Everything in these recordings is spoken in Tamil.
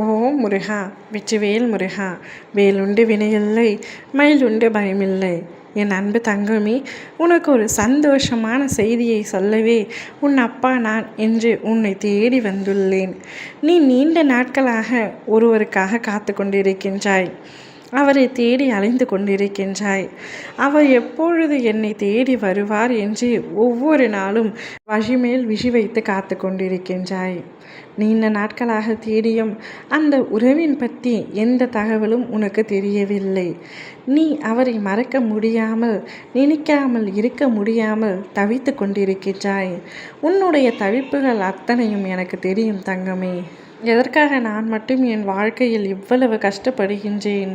ஓம் முருகா, வெற்றிவேல் முருகா. வேலுண்டு வினையில்லை, மயிலுண்டு பயமில்லை. என் அன்பு தங்கமே, உனக்கு ஒரு சந்தோஷமான செய்தியை சொல்லவே உன் அப்பா நான் என்று உன்னை தேடி வந்துள்ளேன். நீ நீண்ட நாட்களாக ஒருவருக்காக காத்து கொண்டிருக்கின்றாய். அவரை தேடி அலைந்து கொண்டிருக்கின்றாய். அவர் எப்பொழுது என்னை தேடி வருவார் என்று ஒவ்வொரு நாளும் வழிமேல் விழி வைத்து காத்து கொண்டிருக்கின்றாய். நீண்ட நாட்களாக தேடியும் அந்த உறவின் பற்றி எந்த தகவலும் உனக்கு தெரியவில்லை. நீ அவரை மறக்க முடியாமல், நினைக்காமல் இருக்க முடியாமல் தவித்து கொண்டிருக்கின்றாய். உன்னுடைய தவிப்புகள் அத்தனையும் எனக்கு தெரியும் தங்கமே. எதற்காக நான் மட்டும் என் வாழ்க்கையில் இவ்வளவு கஷ்டப்படுகின்றேன்?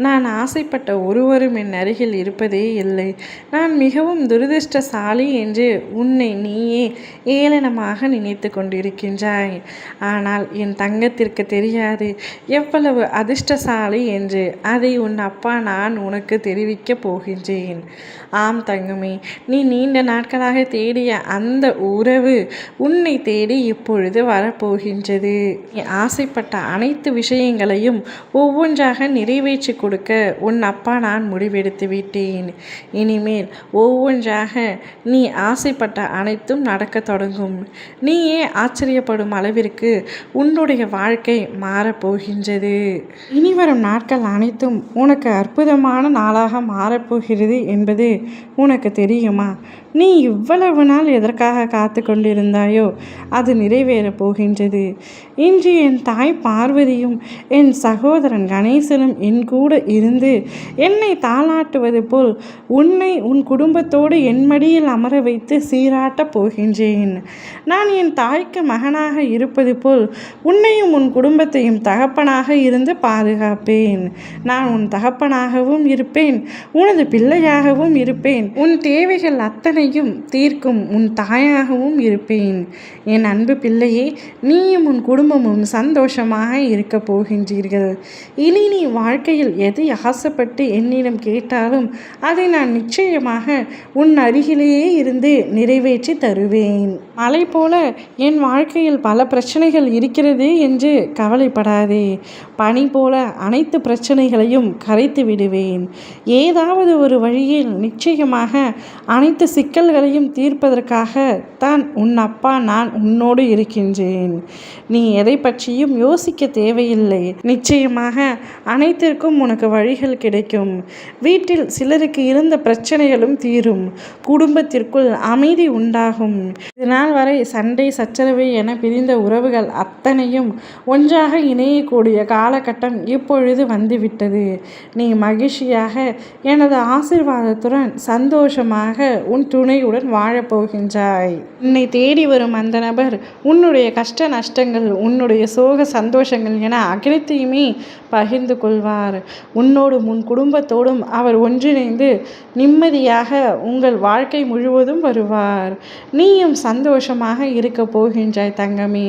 நான் ஆசைப்பட்ட ஒருவரும் என் அருகில் இருப்பதே இல்லை. நான் மிகவும் துரதிர்ஷ்டசாலி என்று உன்னை நீயே ஏளனமாக நினைத்து கொண்டிருக்கின்றாய். ஆனால் என் தங்கத்திற்கு தெரியாது எவ்வளவு அதிர்ஷ்டசாலி என்று. அதை உன் அப்பா நான் உனக்கு தெரிவிக்கப் போகின்றேன். ஆம் தங்கமே, நீ நீண்ட நாட்களாக தேடிய அந்த உறவு உன்னை தேடி இப்பொழுது வரப்போகின்றது. நீ ஆசைப்பட்ட அனைத்து விஷயங்களையும் ஒவ்வொன்றாக நிறைவேற்றி கொடுக்க உன் அப்பா நான் முடிவெடுத்து விட்டேன். இனிமேல் ஒவ்வொன்றாக நீ ஆசைப்பட்ட அனைத்தும் நடக்க தொடங்கும். நீயே ஆச்சரியப்படும் அளவிற்கு உன்னுடைய வாழ்க்கை மாறப்போகின்றது. இனிவரும் நாட்கள் அனைத்தும் உனக்கு அற்புதமான நாளாக மாறப்போகிறது என்பது உனக்கு தெரியுமா? நீ இவ்வளவு நாள் எதற்காக காத்து கொண்டிருந்தாயோ அது நிறைவேறப் போகின்றது. இன்று என் தாய் பார்வதியும் என் சகோதரன் கணேசனும் என் கூட இருந்து என்னை தாளாட்டுவது போல் உன்னை உன் குடும்பத்தோடு என் மடியில் அமர வைத்து சீராட்டப் போகின்றேன். நான் என் தாய்க்கு மகனாக இருப்பது போல் உன்னையும் உன் குடும்பத்தையும் தகப்பனாக இருந்து பாதுகாப்பேன். நான் உன் தகப்பனாகவும் இருப்பேன், உனது பிள்ளையாகவும் இருப்பேன். உன் தேவைகள் அத்தனையும் தீர்க்கும் உன் தாயாகவும் இருப்பேன். என் அன்பு பிள்ளையே, நீயும் உன் குடும்பமும் சந்தோஷமாக இருக்க போகின்றீர்கள். இனி நீ வாழ்க்கையில் எதை ஆசைப்பட்டு என்னிடம் கேட்டாலும் அதை நான் நிச்சயமாக உன் அருகிலேயே இருந்து நிறைவேற்றி தருவேன். மலை போல என் வாழ்க்கையில் பல பிரச்சனைகள் இருக்கிறது என்று கவலைப்படாதே. பனி போல அனைத்து பிரச்சனைகளையும் கரைத்து விடுவேன். ஏதாவது ஒரு வழியில் நிச்சயமாக அனைத்து சிக்கல்களையும் தீர்ப்பதற்காக தான் உன் அப்பா நான் உன்னோடு இருக்கின்றேன். நீ எதை பற்றியும் யோசிக்க தேவையில்லை. நிச்சயமாக அனைத்திற்கும் உனக்கு வழிகள் கிடைக்கும். வீட்டில் சிலருக்கு இருந்த பிரச்சனைகளும் தீரும். குடும்பத்திற்குள் அமைதி உண்டாகும். இதனால் வரை சண்டை சச்சரவு என பிரிந்த உறவுகள் அத்தனையும் ஒன்றாக இணையக்கூடிய காலகட்டம் இப்பொழுது வந்துவிட்டது. நீ மகிழ்ச்சியாக எனது ஆசீர்வாதத்துடன் சந்தோஷமாக உன் துணையுடன் வாழப்போகின்றாய். உன்னை தேடி வரும் அந்த நபர் உன்னுடைய கஷ்ட நஷ்டங்கள், உன்னுடைய சோக சந்தோஷங்கள் என அனைத்தையுமே பகிர்ந்து கொள்வார். உன்னோடும் உன் குடும்பத்தோடும் அவர் ஒன்றிணைந்து நிம்மதியாக உங்கள் வாழ்க்கை முழுவதும் வருவார். நீயும் சந்தோஷமாக இருக்க போகின்றாய் தங்கமே.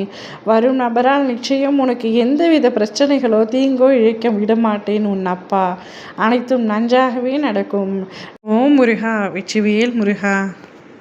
வரும் நபரால் நிச்சயம் உனக்கு எந்தவித பிரச்சனைகளோ தீங்கோ இழைக்க விடமாட்டேன் உன் அப்பா. அனைத்தும் நன்றாகவே நடக்கும். ஓம் முருகா, வெற்றிவேல் முருகா.